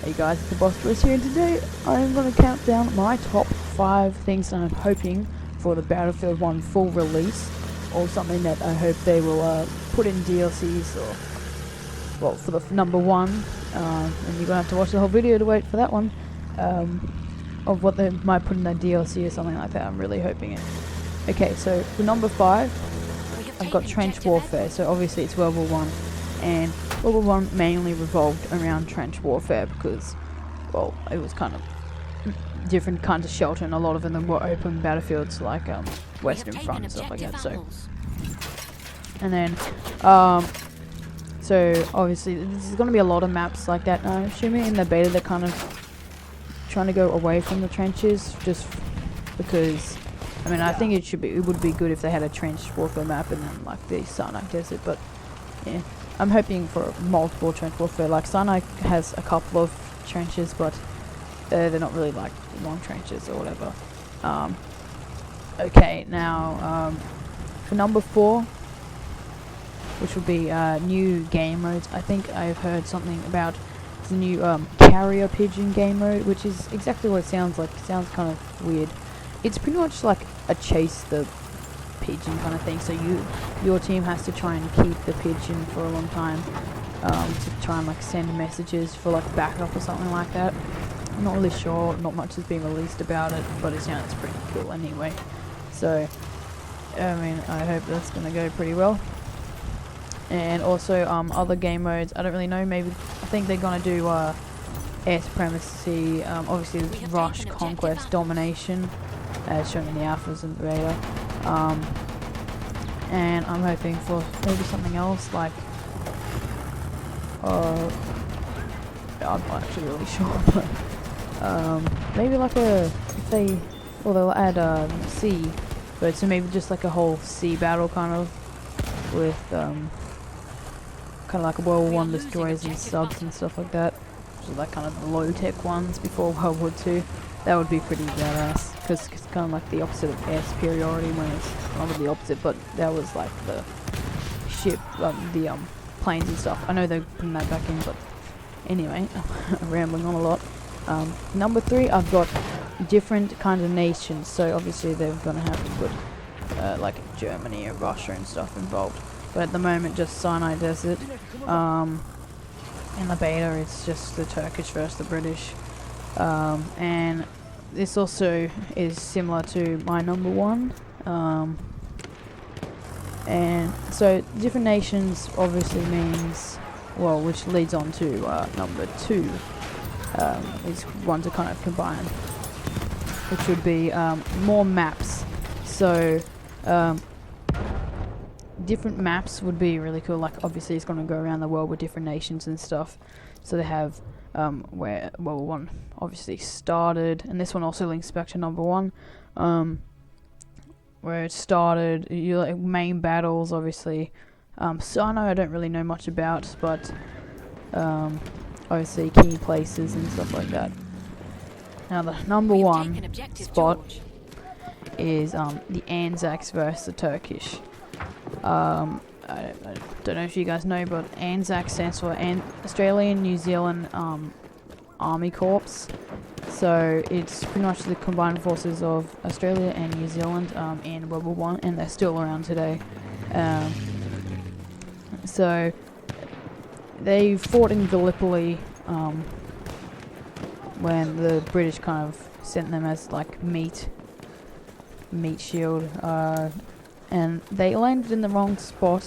Hey guys, it's the Boss Bliss here, and today I'm going to count down my top 5 things that I'm hoping for the Battlefield 1 full release, or something that I hope they will put in DLCs, or, well, for the number 1, and you're going to have to watch the whole video to wait for that one, of what they might put in their DLC or something like that. I'm really hoping it. Okay, so for number 5, I've got Trench Warfare, so obviously it's World War 1, and World War 1 mainly revolved around trench warfare because, well, it was kind of different kinds of shelter, and a lot of them were open battlefields like Western Front and stuff like that. So, and then, so obviously there's going to be a lot of maps like that. I'm assuming in the beta they're kind of trying to go away from the trenches, just because. I mean, I think it would be good if they had a trench warfare map and then like the Sinai Desert, but yeah. I'm hoping for multiple trench warfare. Like Sinai has a couple of trenches, but they're not really like long trenches or whatever. Okay, now for number 4, which would be new game modes. I think I've heard something about the new carrier pigeon game mode, which is exactly what it sounds like. It sounds kind of weird. It's pretty much like a chase the pigeon kind of thing, so your team has to try and keep the pigeon for a long time, to try and like send messages for like backup or something like that. I'm not really sure, not much has been released about it, but it sounds pretty cool anyway. So I mean, I hope that's gonna go pretty well. And also other game modes, I don't really know, maybe I think they're gonna do air supremacy, obviously rush, conquest, domination, as shown in the alphas and beta. And I'm hoping for maybe something else like, I'm not actually really sure, but maybe like they'll add sea, but so maybe just like a whole sea battle kind of, with kind of like a World War 1 destroyers and subs and stuff like that, so like kind of the low tech ones before World War 2. That would be pretty badass, because it's kind of like the opposite of air superiority, when it's not really the opposite, but that was like the ship, the planes and stuff. I know they're putting that back in, but anyway, I'm rambling on a lot. Number 3, I've got different kinds of nations, so obviously they're going to have to put like Germany or Russia and stuff involved, but at the moment just Sinai Desert. In the beta it's just the Turkish versus the British. And this also is similar to my number 1, and so different nations obviously means, well, which leads on to number 2, these ones are kind of combined, which would be more maps. So different maps would be really cool. Like obviously it's going to go around the world with different nations and stuff, so they have where World War 1 obviously started, and this one also links back to number 1, where it started. You like main battles, obviously. Sinai I don't really know much about, but obviously key places and stuff like that. Now the number 1 spot is the ANZACs versus the Turkish. I don't know if you guys know, but ANZAC stands for Australian New Zealand Army Corps. So it's pretty much the combined forces of Australia and New Zealand in World War 1, and they're still around today. So they fought in Gallipoli when the British kind of sent them as like meat shield, and they landed in the wrong spot,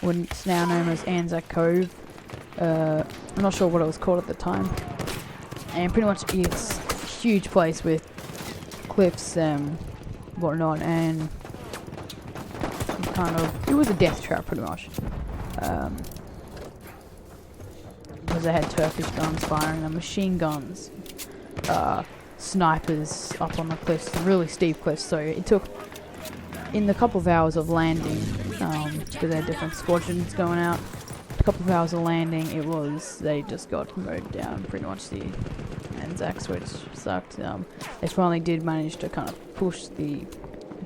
when it's now known as Anzac Cove. I'm not sure what it was called at the time, and pretty much it's a huge place with cliffs and whatnot, and it was a death trap pretty much, because they had Turkish guns firing and machine guns, snipers up on the cliffs, really steep cliffs. So it took, in the couple of hours of landing, because they had different squadrons going out, a couple of hours of landing, they just got mowed down, pretty much, the ANZACs, which sucked. They finally did manage to kind of push the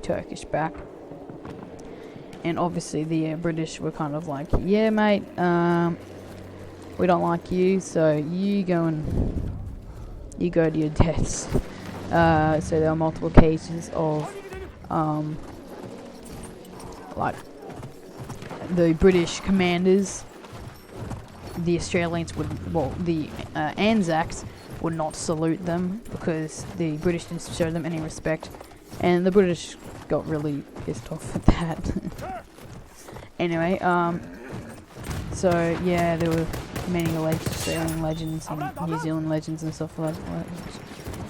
Turkish back, and obviously the British were kind of like, yeah mate, we don't like you, so you go to your deaths. So there are multiple cases of like the British commanders, the Australians would, well, the ANZACs would not salute them because the British didn't show them any respect, and the British got really pissed off at that. Anyway, so yeah, there were many Australian legends and New Zealand legends and stuff like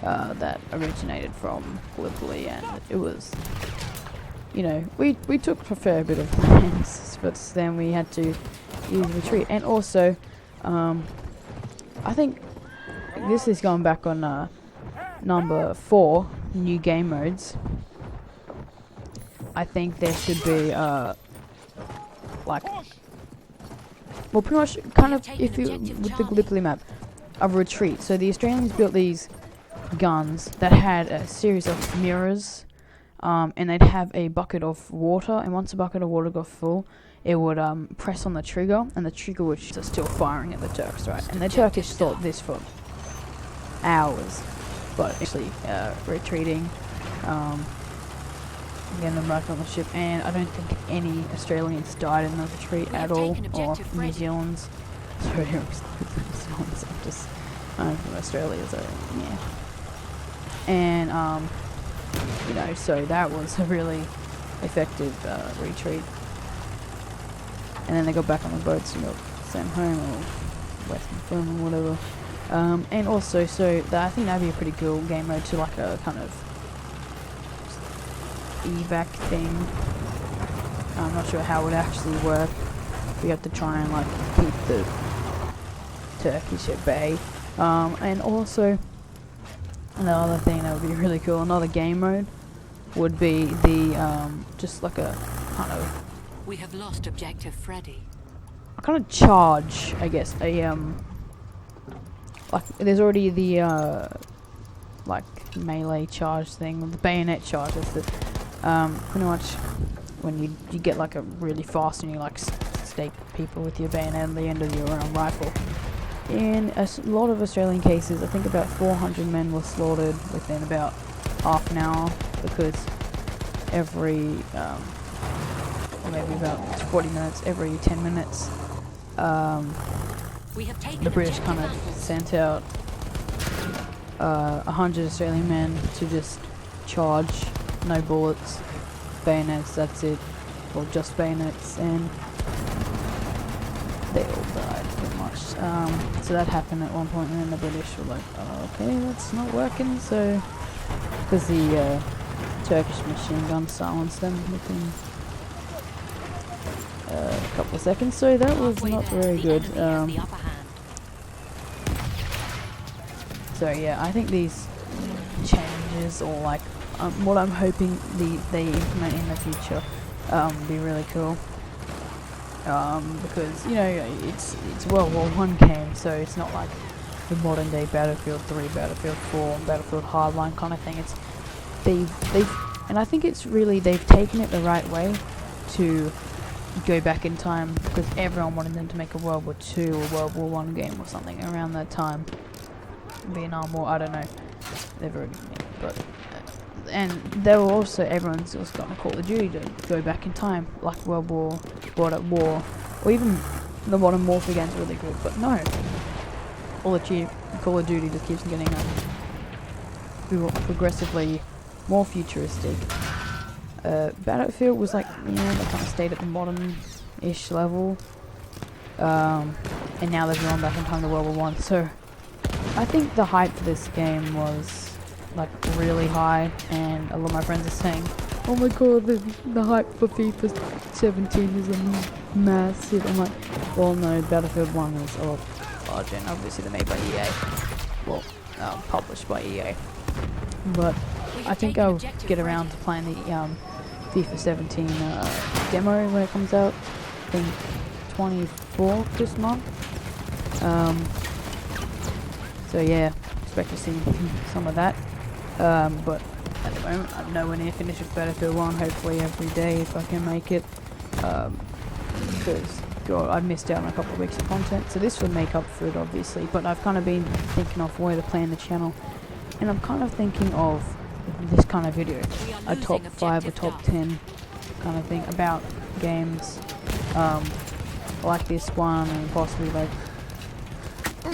that that originated from Gallipoli, and it was, you know, we took a fair bit of lands, but then we had to use retreat. And also, I think this is going back on number 4, new game modes. I think there should be like, well, pretty much kind of, if you with the Gallipoli map, a retreat. So the Australians built these guns that had a series of mirrors, and they'd have a bucket of water, and once the bucket of water got full, it would press on the trigger, and the trigger was still firing at the Turks, right? And the Turkish thought this for hours, but actually retreating, getting them back on the ship, and I don't think any Australians died in the retreat at all, or New Zealand's. Sorry, New Zealand's, I'm from Australia, so yeah. And you know, so that was a really effective retreat. And then they got back on the boats and got sent home, or Western Film or whatever. And also, so I think that'd be a pretty cool game mode to like a kind of evac thing. I'm not sure how it would actually work. We have to try and like keep the Turkish at bay. And also, another thing that would be really cool, another game mode, would be the just like a kind of, we have lost objective Freddy. a kind of charge, I guess. A like there's already the like melee charge thing, the bayonet charge. That's the pretty much when you get like a really fast and you like stake people with your bayonet at the end of your rifle. In a lot of Australian cases, I think about 400 men were slaughtered within about half an hour, because every, or maybe about 40 minutes, every 10 minutes, the British kind of sent out 100 Australian men to just charge, no bullets, bayonets, that's it, or just bayonets, and they all died pretty much. So that happened at one point, and then the British were like, oh, okay, that's not working, so, because the Turkish machine gun silenced them within a couple of seconds, so that was not very good. So yeah, I think these changes, or like what I'm hoping they implement in the future, be really cool. Because, you know, it's World War I game, so it's not like the modern day Battlefield 3, Battlefield 4, Battlefield Hardline kind of thing. It's they've and I think it's really, they've taken it the right way to go back in time, because everyone wanted them to make a World War II or World War I game or something around that time. Vietnam War, I don't know. They've already made it, but and they were also, everyone's also got a Call of Duty to go back in time, like World War or even the Modern Warfare game's really good, but no. Call of Duty just keeps getting progressively more futuristic. Battlefield was like, you know, they kind of stayed at the modern-ish level, and now they've gone back in time to World War I, so I think the hype for this game was like really high, and a lot of my friends are saying, oh my god, the hype for FIFA 17 is massive. I'm like, well no, Battlefield 1 is a lot larger, and obviously they're made by EA, well, published by EA, but I think I'll get around to playing the FIFA 17 demo when it comes out, I think 24th this month. So yeah, expect to see some of that. But at the moment, I'm nowhere near finished with Battlefield 1, hopefully every day if I can make it. Because God, I missed out on a couple of weeks of content, so this would make up for it, obviously. But I've kind of been thinking of where to plan the channel, and I'm kind of thinking of this kind of video, a top 5 or top 10 kind of thing about games, like this one, and possibly like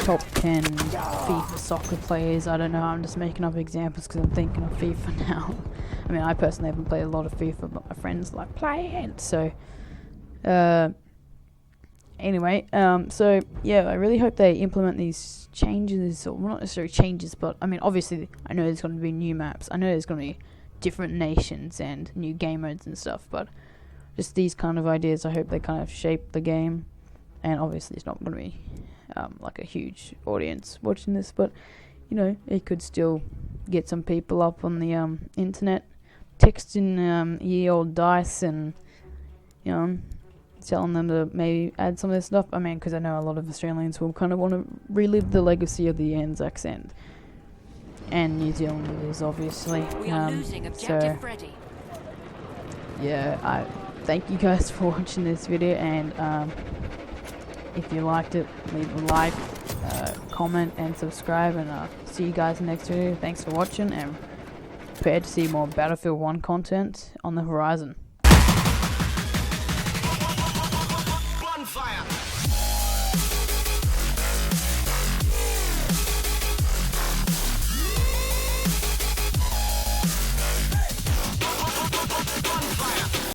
top 10 FIFA soccer players. I don't know, I'm just making up examples because I'm thinking of FIFA now. I mean, I personally haven't played a lot of FIFA, but my friends like play it, so anyway, so yeah, I really hope they implement these changes, or well, not necessarily changes, but I mean, obviously, I know there's going to be new maps, I know there's going to be different nations and new game modes and stuff, but just these kind of ideas, I hope they kind of shape the game, and obviously it's not going to be like a huge audience watching this, but you know, it could still get some people up on the internet, texting ye old dice, and you know, telling them to maybe add some of this stuff. I mean, because I know a lot of Australians will kind of want to relive the legacy of the ANZACs and New Zealanders, obviously. We are losing objective Freddy. Yeah, I thank you guys for watching this video, and if you liked it, leave a like, comment, and subscribe, and see you guys in the next video. Thanks for watching, and prepare to see more Battlefield 1 content on the horizon.